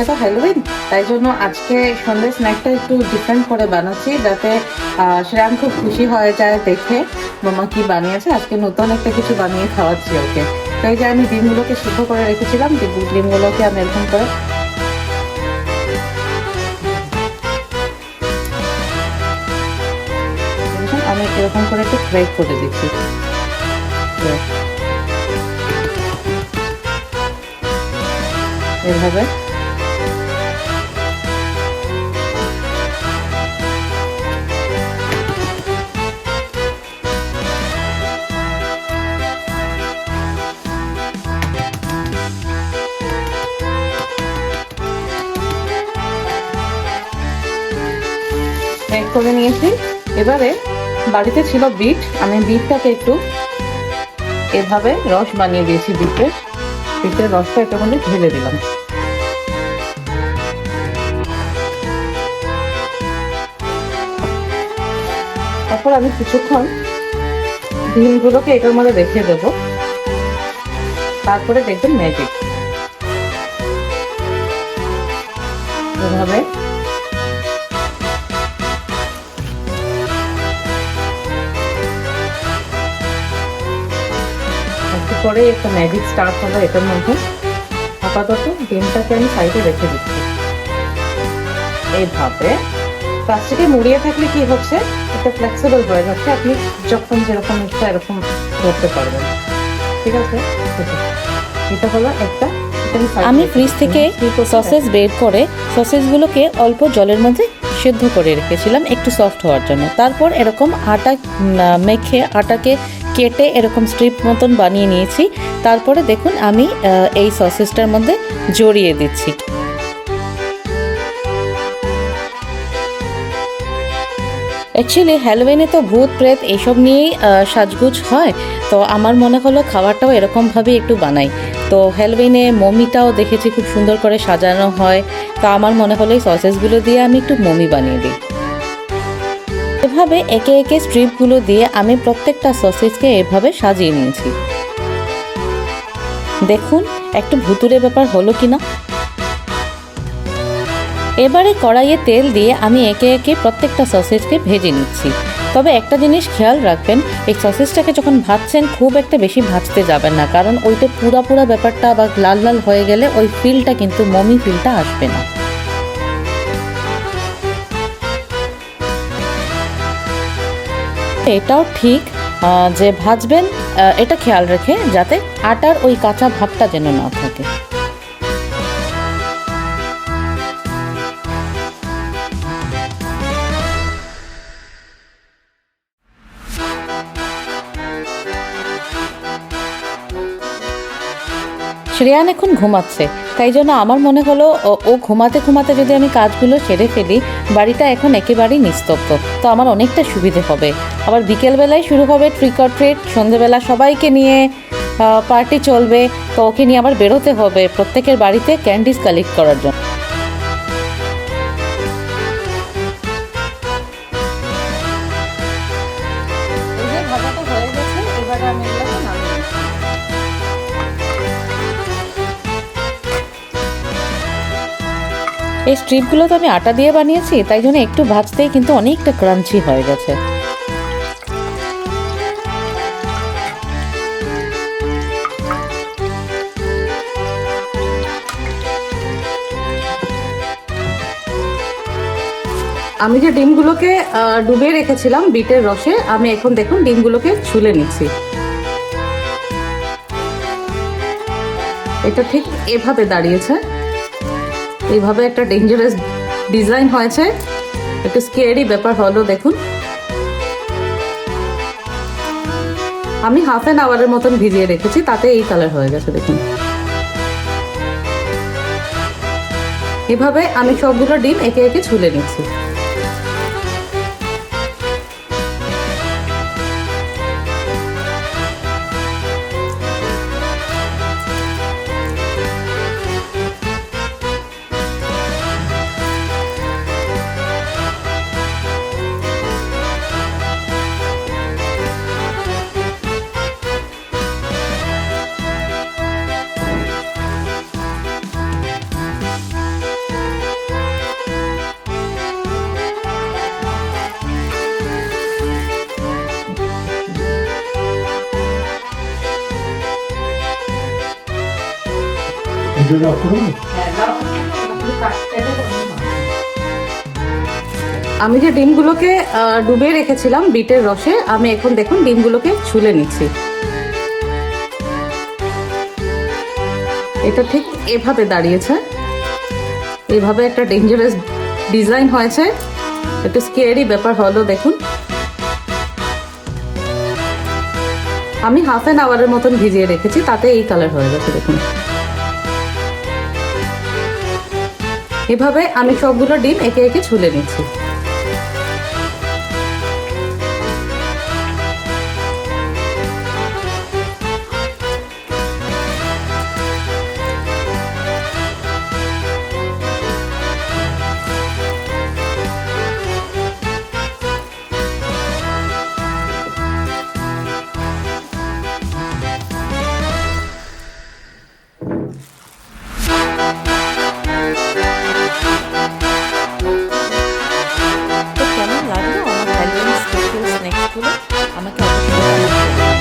আজকে তো হ্যালোউইন, তাই জন্য আজকে সন্ধ্যে স্ন্যাকটা একটু ডিফারেন্ট করে বানাচ্ছি, যাতে শ্রেয়ান খুব খুশি হয়ে যায় দেখে মামা কি বানিয়েছে। আজকে নতুন একটা কিছু বানিয়ে খাওয়াচ্ছি ওকে। তাই যে আমি ডিমগুলোকে সিদ্ধ করে রেখেছিলাম, ডিমগুলোকে আমি এরকম করে আমি এরকম করে একটু ফ্রাই করে দিচ্ছি। এভাবে ফ্রাই করে নিয়েছি। এবারে বাড়িতে ছিল বিট, আমি বিটটাকে একটু এভাবে রস বানিয়ে দিয়েছি। বিটের রসটা এটার মধ্যে ঢেলে দিলাম। তারপর আমি কিছুক্ষণ ডিমগুলোকে এটার মধ্যে রেখে দেবো, তারপরে দেখবেন ম্যাজিক। এভাবে একটু পরে একটা ম্যাজিক স্টার্ট হবে এটার মধ্যে। আপাতত ডিমটাকে আমি সাইডে রেখে দিচ্ছি। এইভাবে প্লাস্টিকে মুড়িয়ে থাকলে কি হচ্ছে, এটা ফ্লেক্সিবল হয়ে যাচ্ছে, আপনি যখন যেরকম ইচ্ছা এরকম করতে পারবেন। ঠিক আছে, এটা হলো একটা। আমি ফ্রিজ থেকে সসেজ বের করে সসেজগুলোকে অল্প জলের মধ্যে সেদ্ধ করে রেখেছিলাম একটু সফট হওয়ার জন্য। তারপর এরকম আটা মেখে আটাকে কেটে এরকম স্ট্রিপ মতন বানিয়ে নিয়েছি। তারপরে দেখুন আমি এই সসেজটার মধ্যে জড়িয়ে দিচ্ছি। অ্যাকচুয়ালি হ্যালোউইনে তো ভূত প্রেত এইসব নিয়েই সাজগুজ হয়, তো আমার মনে হলো খাবারটাও এরকমভাবেই একটু বানাই। তো হ্যালোউইনে মমিটাও দেখেছি খুব সুন্দর করে সাজানো হয়, তো আমার মনে হলো এই সসেসগুলো দিয়ে আমি একটু মমি বানিয়ে দিই। এভাবে একে একে স্ট্রিপগুলো দিয়ে আমি প্রত্যেকটা সসেজকে এভাবে সাজিয়ে নিয়েছি। দেখুন একটু ভুতুরে ব্যাপার হলো কিনা। এবারে কড়াইয়ে তেল দিয়ে আমি একে একে প্রত্যেকটা সসেজকে ভেজে নিচ্ছি। তবে একটা জিনিস খেয়াল রাখবেন, এই সসেজটাকে যখন ভাজছেন খুব একটা বেশি ভাজতে যাবেন না, কারণ ওইটা পুরা ব্যাপারটা বা লাল লাল হয়ে গেলে ওই ফিলটা কিন্তু মমি ফিলটা আসবে না। এটাও ঠিক যে ভাজবেন এটা খেয়াল রেখে, যাতে আটার ওই কাঁচা ভাবটা যেন না থাকে। শ্রেয়ান এখন ঘুমাচ্ছে, তাই জন্য আমার মনে হলো ও ঘুমাতে ঘুমাতে যদি আমি কাজগুলো সেরে ফেলি, বাড়িটা এখন একেবারেই নিস্তব্ধ, তো আমার অনেকটা সুবিধে হবে। আবার বিকেলবেলায় শুরু হবে ট্রিক অর ট্রিট, সন্ধেবেলা সবাইকে নিয়ে পার্টি চলবে, তো ওকে নিয়ে আবার বেরোতে হবে প্রত্যেকের বাড়িতে ক্যান্ডিজ কালেক্ট করার জন্য। এই স্ট্রিপগুলো তো আমি আটা দিয়ে বানিয়েছি, তাই জন্য একটু ভাজতেই কিন্তু অনেকটা ক্রাঞ্চি হয়ে গেছে। আমি যে ডিমগুলোকে ডুবিয়ে রেখেছিলাম বিটের রসে, আমি এখন দেখুন ডিমগুলোকে ছুলে নিচ্ছি। এটা ঠিক এভাবে দাঁড়িয়েছে, এইভাবে একটা ডেঞ্জারাস ডিজাইন হয়েছে, একটু স্কেয়ারি ব্যাপার হলো। দেখুন আমি হাফ অ্যান আওয়ারের মতন ভিজিয়ে রেখেছি, তাতে এই কালার হয়ে গেছে। দেখুন এভাবে আমি সবগুলো ডিম একে একে ছুলে নিচ্ছি। ভিডিওটা অফ করবো? আমি যে ডিমগুলোকে ডুবিয়ে রেখেছিলাম বিটের রসে, আমি এখন দেখুন ডিমগুলোকে ছুলে নিচ্ছি। এটা ঠিক এভাবে দাঁড়িয়েছে, এইভাবে একটা ডেঞ্জারাস ডিজাইন হয়েছে, একটু স্কেয়ারি ব্যাপার হলো। দেখুন আমি হাফ অ্যান আওয়ারের মতন ভিজিয়ে রেখেছি, তাতে এই কালার হয়ে গেছে। দেখুন এভাবে আমি সবগুলো ডিম একে একে ছুলে নিচ্ছি। তো কেমন লাগলো আমার হ্যালোইন স্পেশাল স্ন্যাক্সগুলো আমাকে অবশ্যই জানাবেন।